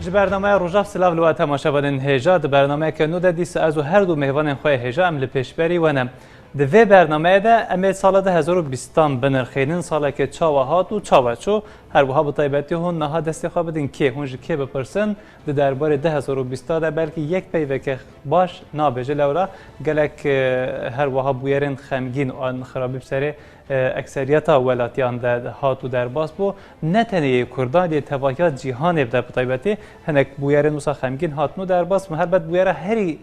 ji bername Rojava Silav li temaşevanên hêja di bernameyeke nû de dîsa ez û her du mêvanên xwe hêja em li pêşberî wenem. Di vê bernameyê de em ê sala 2020 binirxînin saleke çawa hat û çawa çû her wiha bi taybetî hûn niha destê xwe bidin kê hûn ji kê bipirsin di derbarê 2020 de belkî yek peyveke baş nabêje lewra gelek her wiha bûyerên xemgîn û an xirabî bi serê ekseriyeta welatiyan de hat û derbas bû ne tenê Kurdan lê tevahiya cîhanê de bi taybetî hinek bûyerên wisa xemgîn hatnû derbas helbet bûyera herî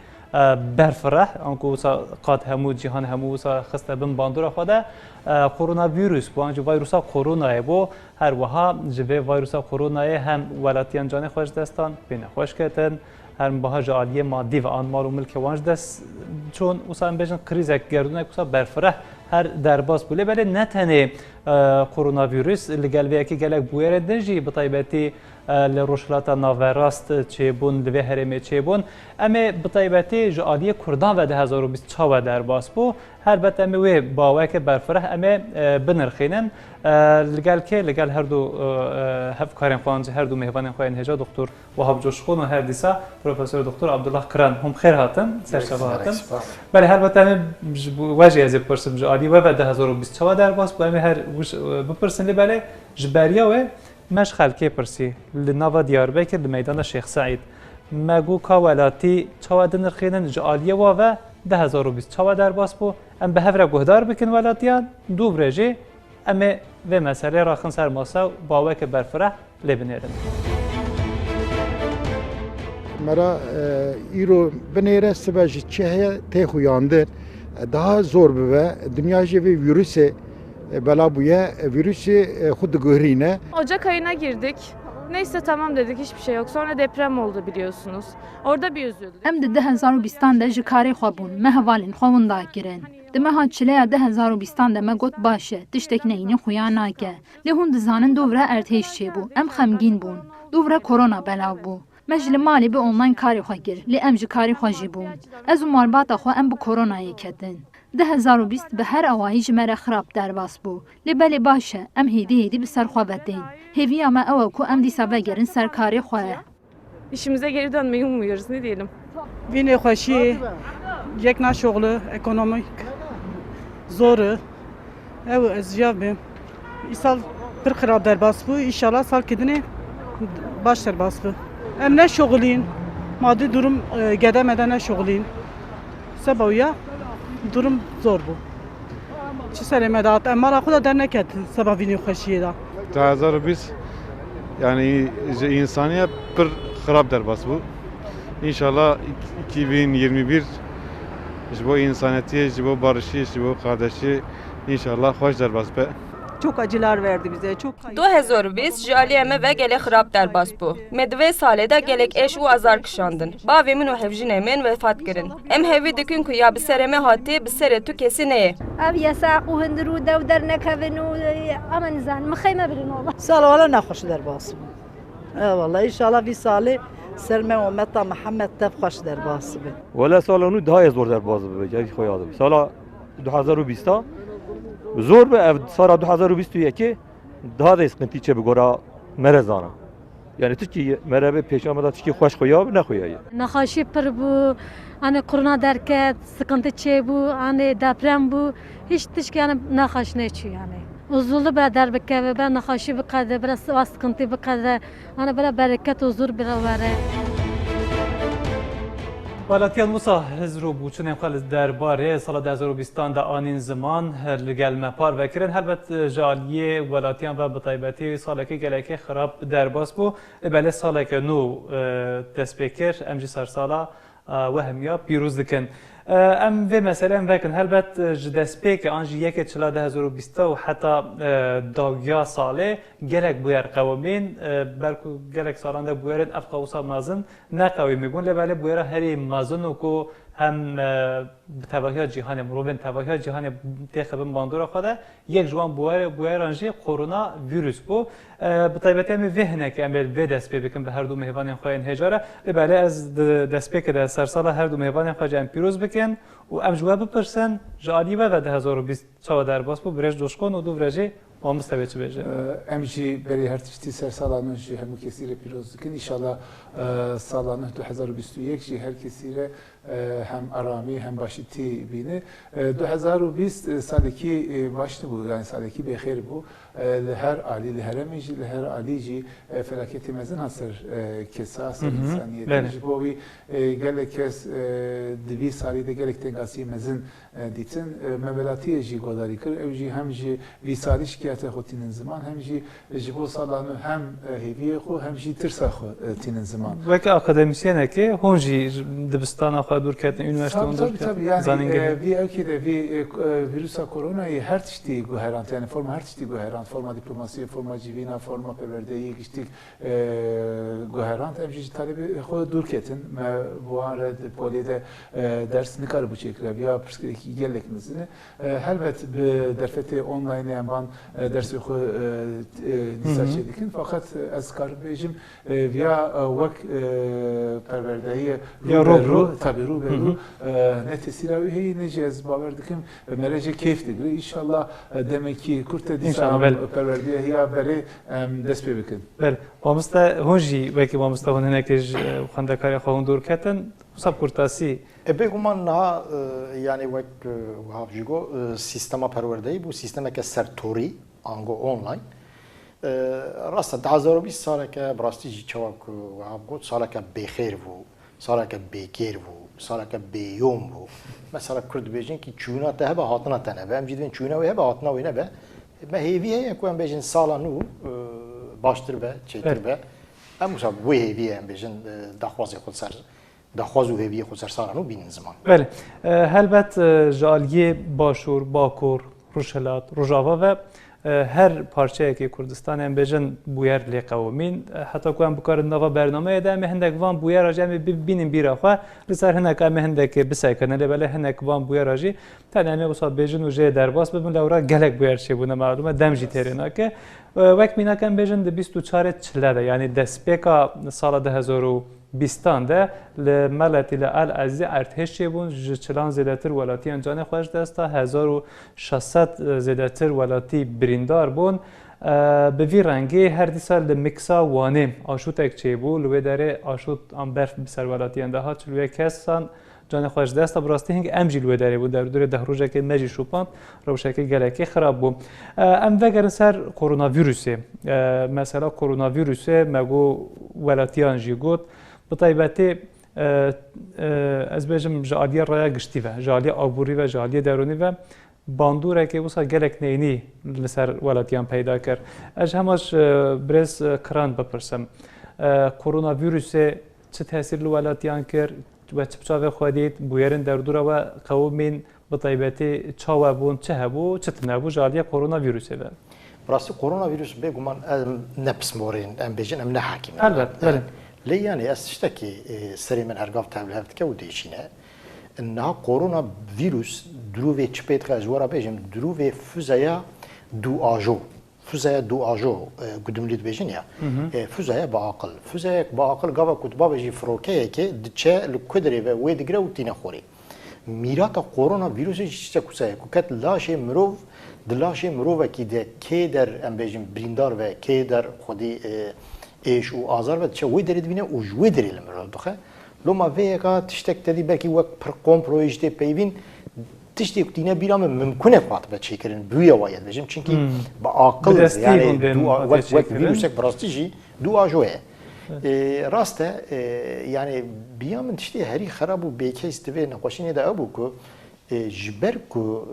berfireh anku wisa qat hemû cîhan hemû wisa xiste bin bandora xwe de koronavirüs bu an ji vîrusa koronayê bû her wiha ji vê vîrusa koronayê hem welatiyan canê xwe ji destan pê nexweş ketin her biha ji aliyê madî ve an mal û milkê wan ji dest çûn wisa em bêjin krîzek gerûnek wisa berfireh her derbas bû lê belê ne tenê koronavirüs li gel vê yekê gelek bûyerê din jî bi taybetî li rojhilata navberast çêbûn li vê herêmê çêbûn em ê bi taybetî ji aliyê Kurdan ve 2020 çawa derbas bû helbet em ê wê baweke berfireh em ê binirxînin li gel kê li gel her du hevkarên xwe her du mêvanên xwe yên hêja doktor Wahab Coşkun û her dîsa Profesör Doktor Abdullah Kiran hûn xêr hatin serşeva hatin belê helbet em ê ji we jî ez ê bipirsim ji aliyê we ve 2020 çawa derbas bû em ê her bipirsin lê belê ji beriya wê meş xelkê pirsî li nava Diyarbekir li meydana Şeyx Saîd me got ka welatî çawa dinirxînin ji aliyê we ve 2020 çawa derbas bû em bi hev re guhdar bikin welatiyan dû birê jî em ê vê meselê raxin ser masa baweke berfireh lê binêrin. Mera îro binêre sibe ji çi heye tê xuyandir daha zor bibe dünya jî vê virüsê bela bûye virüsü xwe digihîne. Ocak ayına girdik. Neyse tamam dedik hiçbir şey yok. Sonra deprem oldu biliyorsunuz. Orada bir üzüldük. Em di 2020 de ji karê xwe bûn me hevalên xwe winda kirin. Di meha çileya 2020 de me got baş e tiştek neyînî xuya nake. Lê hûn dizanin dovre erdhêj çêbû em xemgîn bûn. Dovre korona belav bû. Me ji li malê bi online karê xwe kir lê em ji karê xwe jî bûn. Ez û malbata xwe em bi koronayê ketin. 2020 bi her awayî ji me re xirab derbas bû. Lê belê baş e em hêdî bi ser xwe vedên. Hêviya me ew e ku em dîsa vegerin ser karê xwe. İşimize geri dönmeyi umuyoruz ne diyelim. Vînê xweşiyê yek naşoğlu ekonomik zor e ew ez jiyav bim. Îsal pir xirab derbas bû înşallah salkê dinê baş derbas bû. Em neşoğlîn maddi durum gedemeden neşoğlîn. Seba ya durum zor bû. Çi serê me dat em mala xwe da derneketin seba vînê xweşiyê da. 2020 yani insaniye pir xirab derbas bû. İnşallah 2021 ji bo insaniyetê, ji bo barişê, ji bo kardeşî inşallah xweş derbas be. Çok acılar verdi bize. Çok 2020 ji aliyê me ve gelek xirab derbas bû. Me di vê salê de gelek eş û azar kişandin. Bavê min û hevjinê min vefat kirin. Em hevî dikin ku ya bi serê me hatî bi serê tu kesî neyê. Ev yesaq û hindir û dew dernekevin û ama nizan mixeyme birin ola. Sala wala naxweş derbas bû. Vallahi inşallah vî salê ser me ummeta Muhammed tev xweş derbas be. Wala sala nû daha zor derbas be gerî xwe yadim. Sala 2020 zor be ev sara 2021 daha da sıkıntı çe bigora merezana. Yani Türkiye merebe peşamada Türkiye xoş xoya ne xoya. Naxaşi pir bû, hani korona derket, sıkıntı çe bû, hani deprem bû, hiç tişki yani naxaş ne çi yani. Uzulu be derbeke ve ben naxaşi bikade, biraz sıkıntı bikade, hani böyle bereket huzur bir vere. Welatiyan Musa hizr û bûçunên xwe li derbarê sala 2020 de anîn ziman li gel me par vekirin helbet ji aliyê welatiyan ve bi taybetî salekê gelekê xirab derbas bû belê saleke nû dest pê kir em jî sersala wehmiya pîrûz dikin. Em vê meseleyên vekin helbet ji destpêkê an jî yekê çila 2020 û heta dagiya salê gelek bûyer qewimîn belku gelek salan de bûyerên ev qewsa mezin neqewîmî bûn lê belê bûyera herî mezin û ku hem bi tevahiya cîhanê mirovên tevahiya cîhanê têxebin bandora xwe de yek ji wan bûyeran jî koronavirüs bû. Bi taybetî em ê vê hinekê em ê vê dest pê bikin bi her du mêvanên xwe yên hêja re lê belê ez di destpêkê de sersala her du mêvanên xwe ji em pîroz bikin û em ji we bipirsin ji aliyê we ve 2020 çawa derbas bû birêj Coşkun û du birêjî مامۆستا بێ چ بێژێ ئەم ژی بەری هەر تشتی سەر ساڵانە ژی هەموو کەسیرە پیرۆز دکن ئیشاڵا ساڵانە 2021 ژی هەر کەسیرە هەم ئارامی هەم باشیتی بینێ 2020 سالێکی باشتر بوو یانی سالێکی بێخێر بوو لە هەر عالی لە هەرەمیژی لە هەر عالیژی فەلاکێتی مەزن هەسەر کێسا سەر ئینسانیەتی بۆەوەی gelek kes divî salî de gelek tengasî mezin dîtin mevelatiyê jî godarî kir ew jî hem ji vî salî şikayete xwe tînin ziman hem jî ji bo salan hem hêviyê xwe hem jî tirsa xwe tînin ziman. Weke akademisyenekê hûn jî dibistana xwe dûrketin üniversite zanîngehê vî evkê de vî vîrusa koronayê her tiştî guherand yani forma her tiştî guherand forma diplomasiyê forma civîna forma peverdeyî giştîk guherand ev jî ji talebê xwe dûrketin me buhan re polê de ders nikare bû çêkire ya pirsgirêkî gelek mezin e helbet bi derfetê online yan van dersê xwe dîsa çêdikin fakat ez karim bêjim ya wek perwerdeyî rû tabi rû berû ne tesîra wî heyî ne jî ez bawer dikim merece keyf digre înşallah demekî kurte dîsa perwerdeyî ya berê dest pê bikin. Mamosta hûn jî wekî mamosta hûn hinekê ji xwendekarê xwe hûn dûrketin sab kurtasî بێگومان نها یعنی وەک هاوژیگۆ سیستەما پەروەردەیی بوو سیستەمێکە سەرتۆری ئانگۆ ئۆنلاین ڕاستە 2020 ساڵێکە بڕاستیژی چاوەک هاوگوت ساڵێکە بێخێر بوو ساڵێکە بێگێر بوو ساڵێکە بێیۆم بوو مەسەڵە کورد بێژینکی چووناتە هەبە هاتنەتە نەبە ئەم جدێن چوونەوەی هەبە هاتنەوەی نەبە مە هێوی هەیە کو ئەم بێژین ساڵان و باشتر بە چێتر بە ئەم وسا بۆ هێویە ئەم بێژن داخوازی خود سەر داخواز و هێویە خود سەرساڵان و بینن زمان هەلبەت ji aliyê Başûr, Bakur, Rûşhilat, Rojava ve her parçeyekê Kurdistanê em bêjin bûyer lê qewimîn heta ku em bikarin nava bernameyê de em ê hindek van bûyera jî em ê bibînin bîra xwe li ser hinek em ê hindekê bisekinin lê belê hinek van bûyera jî tenê em ê wisa bêjin û jê derbas bibin lewra gelek bûyer çêbûne malûm e dem jî têrê nake wek mînak em bêjin di 24 çile de yani destpêka sala 2020 de li meletî li El Ezî erdhêj çêbûn ji çilan zêdetir welatiyan canê xwe ji dest da 1600 zêdetir welatî birîndar bûn bi vî rengê her dîsa li miksa Wanê aşûtek çêbû li wê derê aşût an berf bi ser welatiyan de hat li wê kesan canê xwe ji dest da bi rastî hing em jî li wê derê bû derdorê dehrojekê me jî şûpand rewşekê gelekî xirab bû em vegerin ser koronavîrusê mesela koronavîrusê me got welatiyan jî got bi taybetê ez bêjim ji aliyê raya giştî ve ji aliyê aborî ve ji aliyê deronî ve bandûrekê wisa gelek neynî li ser welatiyan peyda kir ez hema ji birêz kiran bipirsim koronavîrusê çi tesîr li welatiyan kir ve çi çavê xwe dît bûyerên derdora we qewimîn bi taybetê çawe bûn çi hebû çi tunebû ji aliyê koronavîrusê ve Rastî koronavîrus bêguman ne pismorên em bêjin em ne hakîmin elbet لێ یانێ ئەس شتێکی سەری من هەرگاف تابلێتکە و دێچینە نها کۆرۆنا ڤیروس درۆڤێ چ پێت خەژوەرە بێژم درۆڤێ فوزەیە دوو ئاژۆ فوزەیە دوو ئاژۆ گودملیت بێژن یا فوزەیە بەعاقل فوزەیەک بەعاقل گاوە کوتبا بێژی فڕۆکەیەکێ دچە لە کودرێ بە وێ دگرە و تینە خۆری میراتە کۆرۆنا ڤیروسی چە کوسەیە کوکەت لاشێ مرۆڤ دلاشێ مرۆڤێکی دێ کێ دەر ئەم بێژم بریندار بە کێ دەر خودی ئێش و ئازار بە چە وی دەرێت بینە و ژوێ دەری لە مرۆڤ دخە لۆما vêyeka tiştek tedî belkî wek pir komproyê ji tê peyvîn tiştê ku tîne bîra min mimkûne ku hatibe çêkirin bûye waye dibêjim çinkî bi aqil yani wek vîrusek bi rastî jî dû ajo ye rast e yani biya min tiştê herî xerab û bêkes divê nexweşînê de ebû ku ji ber ku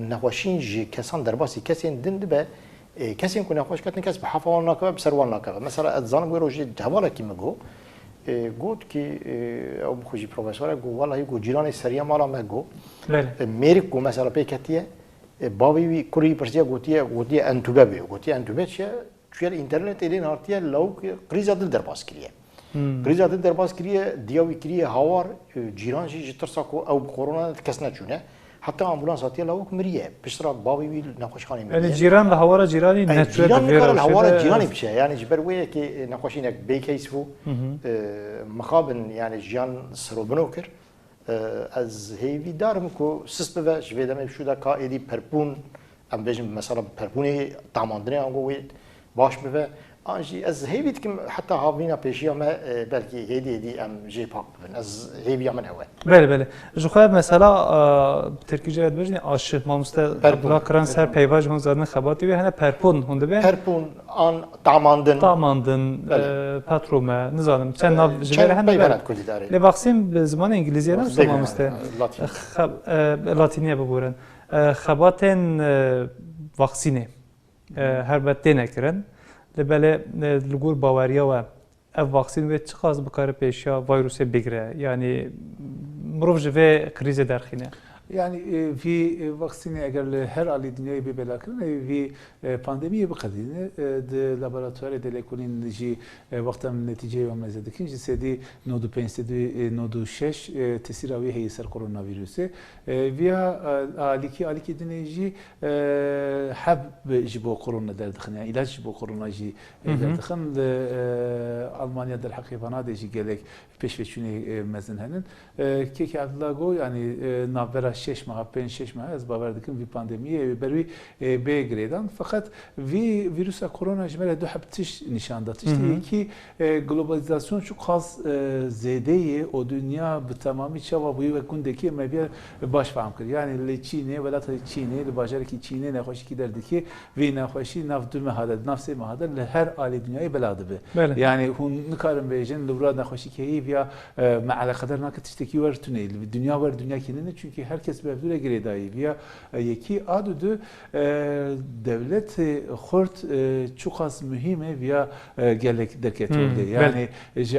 nexweşîn ji kesan derbasî kesên din dibe kesên ku nexweş ketin kes bi hefa wan nakeve bi ser wan nakeve mesela ez zanim wê rojê hevalekî me got got ki ew bixwe jî profesore got wallahi got cîranê seriya mala me got mêrik ku mesela pê ketiye bavê wî kurî pirsiye gotiye entûbe bê gotiye entûbe çi ye çûye li înternetê lê hatiye lawik qrîza dil derbas kiriye qrîza dil derbas kiriye diya wî kiriye hawar cîran jî ji tirsa ku ew bi korona kes neçûne حتی آمبولانس هاتیه لاوک مریه پشترا بابی وی نخوشخانه مریه یعنی جیران به هوار جیرانی نتوه جیران هوار جیرانی بشه یعنی جبر ویه که نخوشینک بیکیس بو مخابن یعنی جیان سروبنو کر از هیوی دارم کو سس به جویدم شو دا قائدی پرپون ام بيجم مثلا بربوني طاماندري انغو باش بفه انجي از هيفيت كم حتى هافينا بيشيا ما بلكي هيدي ام جي باك از هيفيا من اول بله بله جو خواهد مثلا ترکی جهت بجنی آشت مامسته بلا کران سر پیواج هون زادن خباتی و هنه پرپون هونده به پرپون آن طاماندن پاترومه نزانم چند ناو جبره هنه بله لباقسیم به زمان انگلیزی نه سو مامسته لاتینیه ببورن خباتن واکسینه هر بده نکرن لبله لگور باوریا و ev vaksin ve çıkaz bıkarı peşya virüse bigre yani mrov ve krize derxine. يعني في vaksini eğer her ali dünyayı bir belakırın vi pandemiye bıkadine de laboratuvar delekunin ji vaktam neticeyi ve mezedekin ji sedi nodu pensedi nodu 6 tesiravi heysel koronavirüse via aliki dünyayı hab jibo korona derdixin yani ilaç jibo korona ji derdixin Almanya der hakivana de ji gelek peşveçüne mezenhenin keki adlago yani navbera 6 ماه 5-6 ماه از باور دکم وی پاندمیه بروی بگریدن فقط وی ویروس کرونا جمله دو حبتش نشان داد کی گلوبالیزاسyon çok az zedeyi o dünya bu tamamı çava bu ve gündeki mebiye baş faham kır yani Çin'e ve da Çin'e bajarı ki Çin'e ne hoş ki derdi ki ve ne hoşi nafdü mehadet nafsi mehadet her ali dünyayı beladı be yani hun nkarım bejin lubra ne hoşi ki ya maala kadar nak tişteki var tünel dünya var dünya kendine çünkü herkes bevdure giredayı ya yeki adudu devlet xort çok az mühime ya gelek deket oldu yani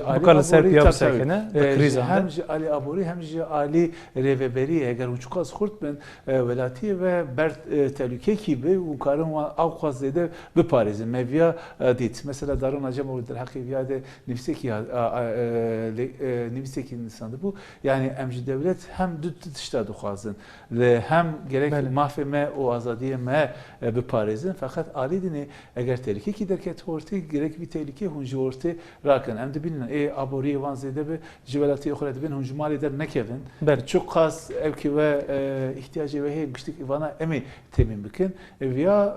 ali serpiya sakine kriz hem ali abori hem ali reveberi eğer çok az xort ben velati ve ber tehlike gibi bu karın avkaz zede bir parizin mevya dit mesela darun acem olur hakiki de nefseki insandı bu yani emci devlet hem dütüşte duhazın hem gerek mahfeme o azadiye me biparezin fakat ali dini eğer tehlike ki derket orti gerek bir tehlike huncu orti rakın hem de bilin abori van zede be civelati oxret ben huncu mali der nekevin çok az evki ve ihtiyacı ve güçlük ivana emi temin bikin veya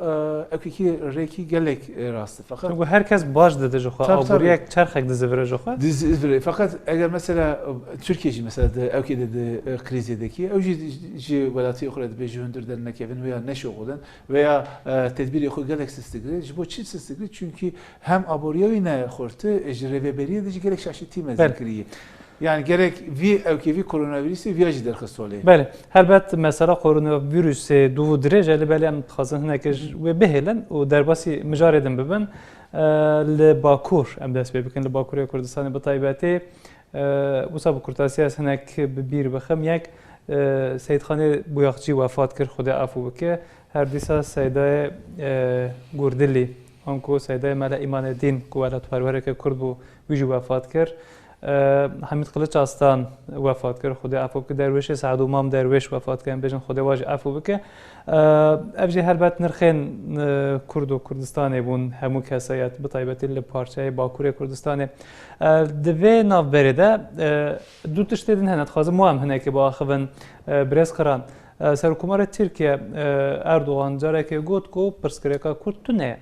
evki ki reki gelek rastı fakat bu herkes baş dedi joxa aboriye çarxak dizivre joxa dizivre fakat eğer mesela Türkiye'ci mesela de evki dedi krizedeki evci velati oxret be jündür der nekevin veya neş oğudan veya tedbir yoxu gelek sistigri bu çift sistigri çünkü hem aboriye ne xortu reveberiye de gerek şaşıtı mezekriyi yani gerek vi evkevi koronavirüsü viyajı derxist oluyor. Bəli, əlbəttə məsələ koronavirüs duvu dirəcəli bəli am xazın hənəkəj və behelen o derbasi mijar edin bibin li Bakur am dəst bikin li Bakur Kurdistan bi taybəti وسا بکرتاسی از هنک ببیر بخم یک سیدخانه بویاقچی وفات کرد خدا عفو بکه هر دیسا سیدای گردلی هم کو سیدای ملا ایمان الدین کو ولات پروره که کرد بو ویجو وفات کرد حمید قلیچ آستان وفات کرد خدا عفو بکه درویش سعد امام درویش وفات کرد بجن خدا واج عفو بکه افجی هر بات نرخین کرد و کردستانی بون همو کسایت بطایبتی لپارچه باکوری کردستانی دوی ناف برده دو تشتیدن هنت خازم مهم هنه که با آخوان برز کران سرکومار ترکیه اردوغان جاره که گوت کو پرسکریکا کرد تونه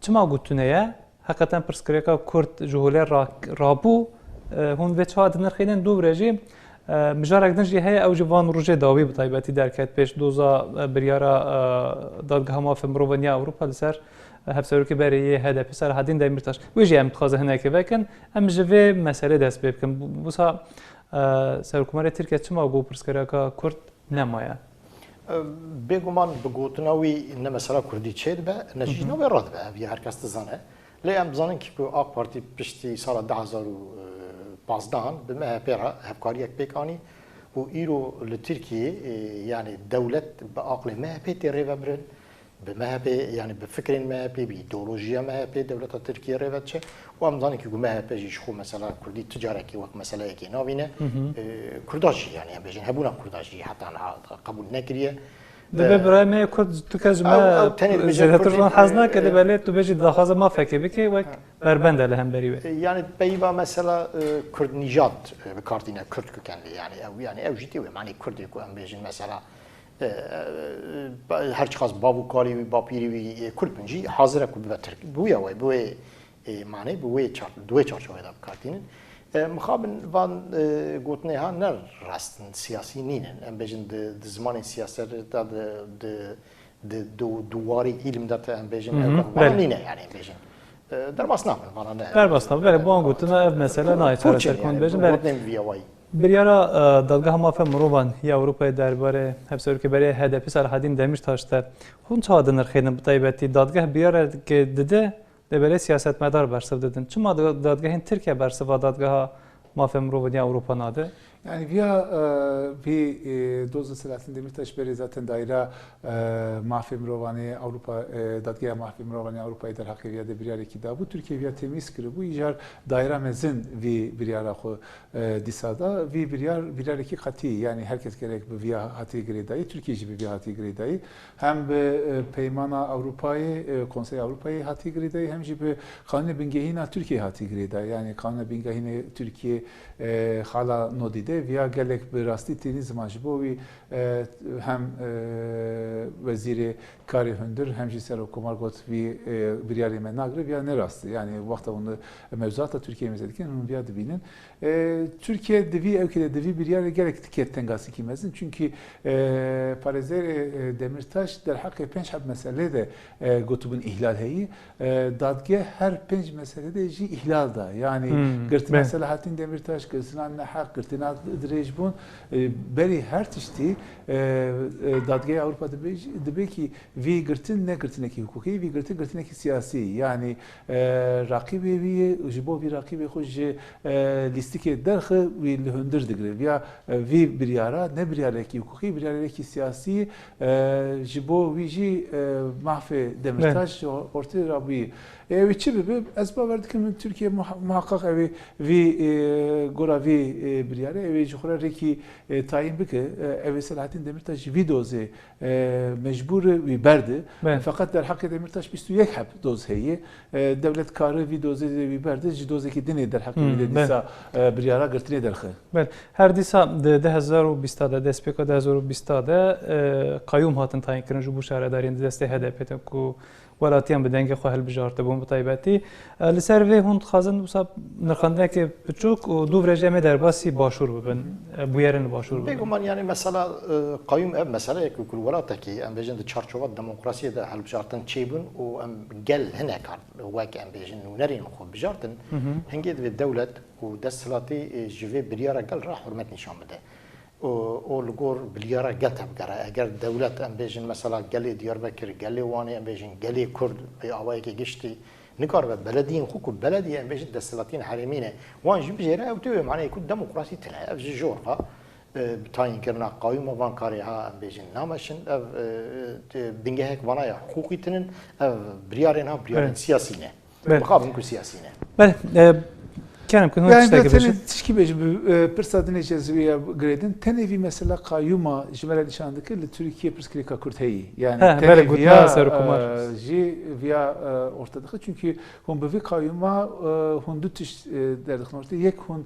چما گوت تونه حقیقتا پرسکریکا کرد جهوله رابو هون و چه آدم نرخینن دو برجی مجارک دنجی هی او جوان روزه داوی بطایبتی درکت پیش دوزا بریارا دادگاه ما فمروونیا اروپا لسر هفسرو که برای هدف سر حدین دمیرتاش ویجی هم تخازه هنه که وکن هم جوه مسئله دست بکن بوسا سرکومار ترکیه چما گو پرسکریکا کرد نمایه بگومان بگوتناوی نه مثلا کردی چید به نجی نو رد به وی هر کس تزانه لی ام زانن که آق پارتی پشتی سال 2015 به مهپیرا هفکاری یک پیکانی و ایرو لترکیه یعنی دولت به عقل مهپی ریو برن به مهپی یعنی به فکر مهپی به ایدئولوژی مهپی دولت ترکیه ریو چه و ام زانی که مهپی جیش خو مثلا کردی تجاری وقت مثلا یکی نوینه کرداجی یعنی هم بیشتر هبونا کرداجی حتی قبول نکریه دبی برای من کرد تو کج ما زیادتران حزنا کلی ولی تو بیشی داخل ما فکر بکی و بربند لهم بریه. یعنی بیوا مثلا کرد نجات به کارتینه کرد کنده یعنی او جیتی و معنی کردی که هم بیشتر مثلا هر چقدر بابو کاری و باپیری و کرد بنجی حاضر کو به ترک بویا و بوی معنی بوی دوی چارچوبه داد کارتین مخابن وان گوتنه ها نر راستن سیاسی نینن ام بجن د زمان سیاست د دواری علم دات ام بجن نینه یعنی بجن در باسنام وانا نه در باسنام ولی بون گوتنه مثلا نه چارچر کن بجن ولی بریارا دادگاه مافیا مروان یا اروپای درباره هفسر که برای هدف صلاحالدین دمیرتاش'ta هون چه adını خیلی بتایبتی دادگاه بیاره که دیده برای siyasetmedar برسه dedin. Çuma dadgahın Türkiye برسه و دادگاه مافیا مروان یا اروپا ناده؟ Yani bir dozu Selahattin Demirtaş beri zaten daire Mahfi Mirovani Avrupa dadgaya Mahfi Mirovani Avrupa'yı der hakkı viyade bir yer iki daha bu Türkiye viyade temiz kırı bu icar daire mezin bir yer akı disada bir yer iki katı yani herkes gerek bir viya hati gredayı Türkiye gibi bir hati gredayı hem peymana Avrupa'yı Konsey Avrupa'yı hati gredayı hem gibi kanun bingehina Türkiye hati gredayı yani kanun bingehina Türkiye hala nodide ویا گلک به راستی تینی زمانش بوی هم وزیر کاری هندر هم جیسر و کمار گفت وی بیاری من نگره ویا نراستی yani وقت اون موضوعات Türkiye مزدیکن اون ویا دبینن Türkiye devi evkide devi bir yer gerek tiketten gazı kimezin çünkü Parezer Demirtaş der hakkı penç hab mesele de gotubun ihlal heyi dadge her penç mesele de ji ihlal da yani gırtına Selahattin Demirtaş gırtına ne hak gırtına direjbun beri her tişti dadge Avrupa'da de ki vi gırtın ne gırtınaki hukuki vi gırtınaki siyasi yani rakibi vi jibo bir rakibi hoş لیستی درخه وی لهندر دگره ویا وی بریارا نه بریاره کی حقوقی بریاره کی سیاسی جبو ویجی محفه دمرتاش ortaya rabi evi çibi az bavardı ki Türkiye muhakkak evi vi goravi biriare evi juhra reki tayin bike evi Selahattin Demirtaş videoze mecbur vi berdi fakat der hakkı Demirtaş bistu yek hep doz heyi devlet karı videoze vi berdi jidoze ki dine der hakkı vi disa biriara gırtine derxe her disa 2020 da despeka 2020 da kayyum hatın tayin kirin ju bu şehredarın deste HDP'ten ku ولاتیان به دنگ خواهل بجارت بوم بتایبتی لسر و هند خازن وساب نخنده که بچوک و دو رژیم در باسی باشور ببن بویرن باشور ببن. بگم yani mesela kayyum ev mesela ki kulvarata ki em bejin de çarçova demokrasiye de hal bijartın çebun o em gel hene kar vak em bejin nunerin xo bijartın henged ve devlet o destilati jive bir yara gel ra hürmet nişan bede. O lgor bilyara geltem gara eğer devlet em bejin mesela geli Diyarbakır geli Van'ı em bejin geli Kurd ve avaya ki geçti nikar ve belediyen hukuk belediye em bejin destilatin harimine wan jib jera evtü mane ikut demokrasi tela ev jorfa tayin kirna qayyum van kariha em bejin namaşin ev bingehek vanaya hukukitinin ev bilyarın siyasine bakabın ku siyasine Kerim kun yani zaten tişki bej persadın ecezviye gredin tenevi mesela kayyuma jmela nişandıkı Türkiye Prskrika Kurteyi yani teneviya ji via ortadığı çünkü hon bevi kayyuma hon dütüş derdik orta yek hon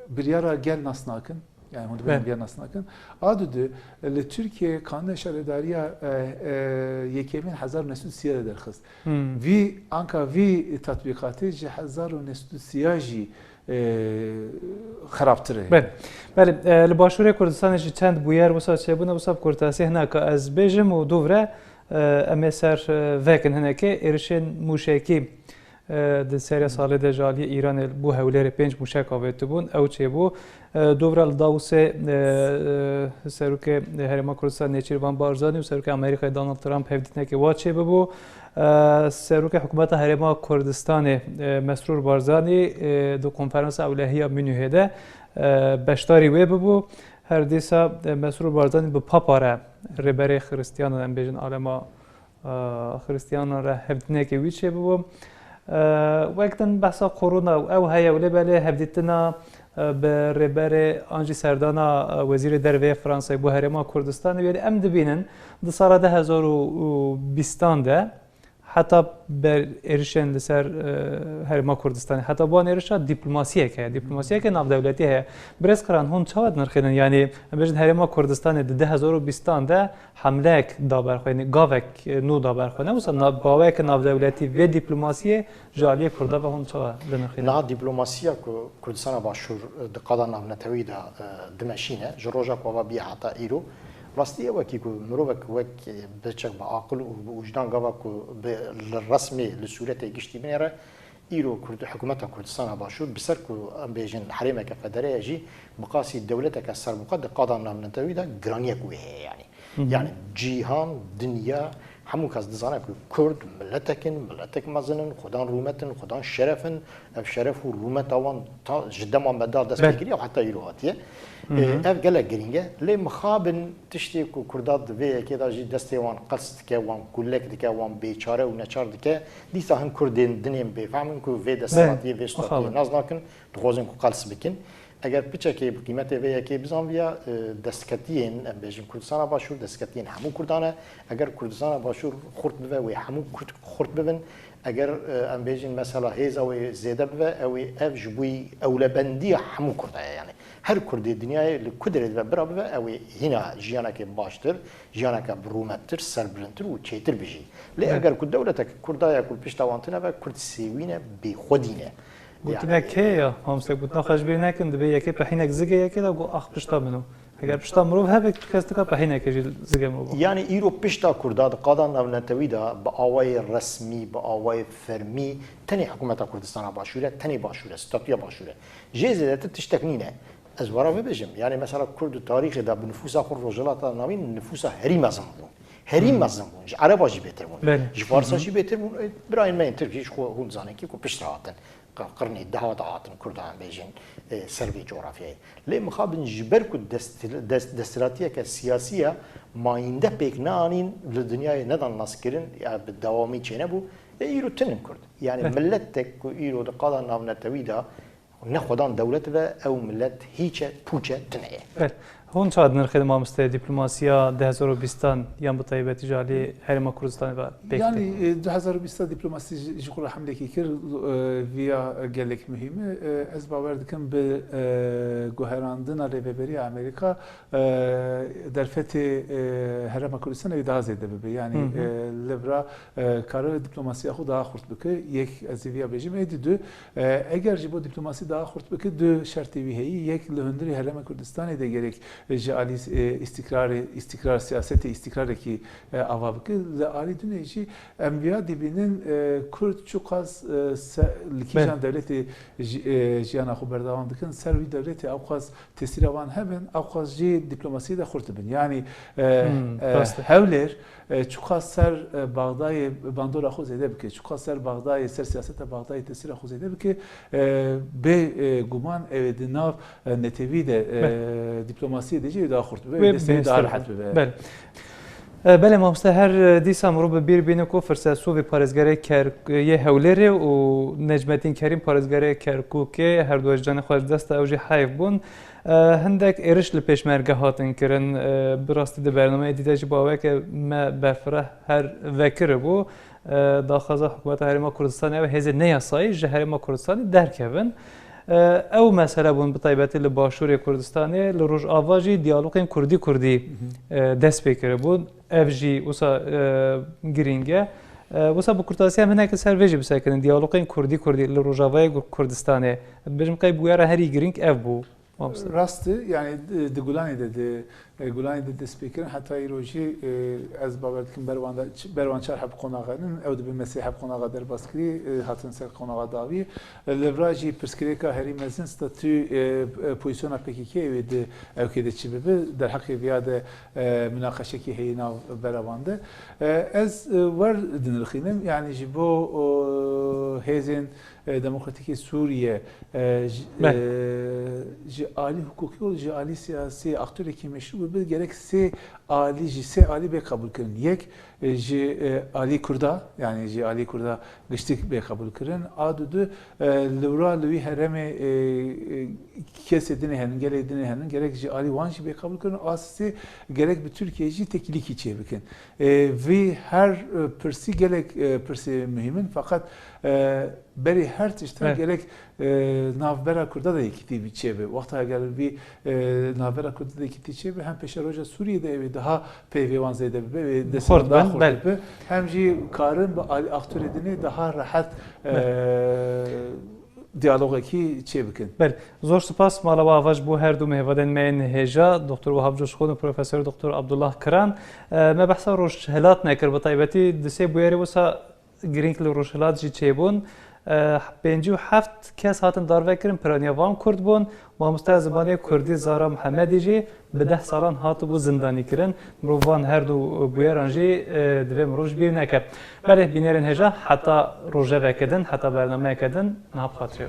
bir yara gel nasnakın yani hon bir yara nasnakın adıdı le Türkiye kanun şeridariya yekemin 1930 derxist vi anka vi tatbikatı 1930 خرابتره بله لباشوری کردستان جی چند بویر وسط شبونه وسط کردستان هناك از بیجم و دوره امسر وکن هناك ارشن موشکی د سری ساله د جالی ایران بو هولر 5 موشک آورد بون او چه بو دوره داوس سروک هرما کردستان نیچیروان بارزانی و سروک آمریکا دونالد ترامپ هفدینه که واچه بو سروک حکومت هرما کردستان مسرور بارزانی دو کنفرانس اولهیه منوهده بشتاری وی بو هر دیسا مسرور بارزانی به پاپاره ربری خریستیان هم بیشن آلما خریستیان را هفدینه که ویچه بو وقتاً بحثا کرونا او هیا ولی بله هفدیتنا به ربر آنجی سردانا وزیر دروی فرانسه بو هرما کردستان ویلی ام دبینن ده سال 2020 ده حتی بر ایرشن لسر هرما کردستان حتی بان ایرشا دیپلماسیه که ناو دولتی هست برز کران هون چاود نرخیدن یعنی بجد هرما کردستان ده 2020 ده حمله دابر خوینی گاوک نو دابر خوینه واسه باوک ناو دولتی و دیپلماسیه جالی کرده و هون چاود نرخیدن نه دیپلماسیه که کردستان باشور دقیقا ناو نتوی ده دمشینه جروجا که بیا حتی ایرو راستی وکی کو مروک وک بچک با عقل و وجدان گاوا کو بالرسمي لصورت گشتي بنره ایرو کرد حکومت کردستان باشور بسر کو ام بیجن حريمه كفدريه جي مقاصد دولتك السر مقد قادم نام نتوي ده گرانيه کو يعني جيهان دنيا همون کس دزانه که کرد ملتک مزنن خدان رومتن خدان شرفن اف شرف و رومت آوان تا جدا ما مدار دست بگیری و حتی ایروهاتیه اف گله گرینگه لی مخابن تشتی که کردات وی که داشتی دستی وان قصد که وان کلک دکه وان بیچاره و نچار دکه دیسا هم کردین دنیم بفهمن که وی دستاتی وی استاتی ناز نکن دخوازن که قلص بکن اگر پیچه که قیمت وی که بزن ویا دستکتین ام بیشتر کردستان باشور دستکتین همون کردانه اگر کردستان باشور خورد بوه و همون خورد ببن اگر ام بیشتر مثلا هیز او زیاده بوه او اف جبوی اولبندی همون کرده یعنی هر کردی دنیای لکدرت و برا بوه او هنا جیانا که باشتر جیانا که برومتر سربرنتر و چیتر بجی لی اگر کد دولتک کردای کل پیشتاوانتنه و کرد سیوینه بی خودینه گوتی نکه هم سگ بود نخواهش بیر نکن دبی یکی پهینک زگه یکی دا گو آخ پشتا منو اگر پشتا مروف هبه کسی که پهینک زگه مرو یعنی ایرو پشتا کرداد قادان نو نتوی دا با آوای رسمی با آوای فرمی تنی حکومت کردستان باشوره تنی باشوره ستاتیا باشوره جیزه ده تشتکنینه از ورا ببجم یعنی مثلا کرد تاریخ دا بنفوسا خور رجالات نامین نفوسا هری مزم بون هری مزم بون عربا جی بهتر بون فارسا جی بهتر بون براین من ترکیش خو هون زانه کی کو پشت راحتن قرني دهوات عاطن كردان بيجين سربي جغرافيا ليه مخابن جبركو دستراتيه كسياسيه ما ينده بيك نانين للدنيا ندان ناسكرين يعني بالدوامي تشينبو ايرو تنن كرد يعني ملتك ايرو دقادا ناف نتويدا نخدان دولت او ملت هيچ پوچه تنه هون چاد نرخید ما مسته دیپلماسیا 2020 یان بطایبتی جالی هرما کردستان و يعني 2020 دیپلماسی جقول حمله کی کرد ویا گلک مهمه از باور دکم به گوهراندن ریبری امریکا در فتح هرما کردستان ایده زده به یعنی لبرا کار دیپلماسی خود آخرت بکه یک از ویا بجیم ایدی دو اگر جبو دیپلماسی دا آخرت بکه دو شرطی ویهی یک لهندری هرما کردستان ایده گرک جالی استقرار siyaseti istikrarı ki avabı ki ali düneci enbiya dibinin Kürt çok az likijan devleti jiyana haberdavan dikin servi devleti avkaz tesir avan hemen avkazcı diplomasiyi de kurtubun yani hevler çok az ser Bağdayı bandora xoz edeb ki çok az ser Bağdayı ser siyasete Bağdayı tesir xoz edeb ki be guman evdinav netevi de diplomasi edeceği daha kurtubun ve desteği daha rahat be. بله ما مسته هر دیسا مرو به بیر بینه کو فرساسو به پارزگاره یه هولره و نجمتین کریم پارزگاره کرکوکه هر دو جان خود دست اوجی حیف بون هندک ایرش لپیشمرگه هاتن کرن براستی ده برنامه دیده جی باوه که ما بفره هر وکر بو داخل حکومت هرما کردستانی و هزه نیاسایی جه هرما کردستانی درکبن او مسئله بون بطایبتی لباشور کردستانی لروج آواجی دیالوگین کردی دست بکره بود افجی وسا گرینگه وسا بکرتاسی هم هنگ سر ویجی بسکن دیالوگین کردی لروج آوای کردستانی بجم قای بویاره هری گرینگ اف بو راست yani Gulani de speaker hatta iroji az baverdikim bervan çar hep konağının evde bir mesele hep konağa der baskri hatın ser konağa davi levraji perskreka herimezin statü pozisyona PKK ve de evkede çibebe der hakkı viyade münakaşeki heyna beravanda az var dinirxinem yani jibo hezin demokratik Suriye ji ali hukuki û ji ali siyasî aktöreke meşru bi gerek sê alî bê kabul kirin. Yek ji alî Kurda yani ji alî Kurda giştî bê kabul kirin. A du li wira li wî heremê kesê dinê henin, gelê dinê henin gerek ji alî wan jî bê kabul kirin. A sê gerek bi Türkiye jî tekilîkî çê bikin. Vî her pirsî gelek pirsê mühimin fakat berê her tişta gerek navbera Kurda da yekîtî bî çêbe. Wexta eger vî navbera Kurda da yekîtî çêbe hem peşeroja Suriye'de evê daha peyvê wan zêde bibe ve destê daha xort bibe hem jî karin bi aktörê dinê daha rahat diyalogekî çê bikin. Zor spas malaba avaş bu her du mehvaden me hêja Dr. Wahab Coşxon û Profesör Dr. Abdullah Kiran me behsa rojhilat nekir bi taybetî di sê bûyerê wisa girîng li rojhilat jî çêbûn 57 kes hatin darvekirin piraniya van Kurd bûn mamosteya zimanê Kurdî Zara Mihemedî jî bi 10 salan hatibû zindanî kirin mirovan her du bûyeran jî divê mirov ji bîr neke. Belê bînerên hêja heta rojeveke din heta bernameyeke din navxatriye.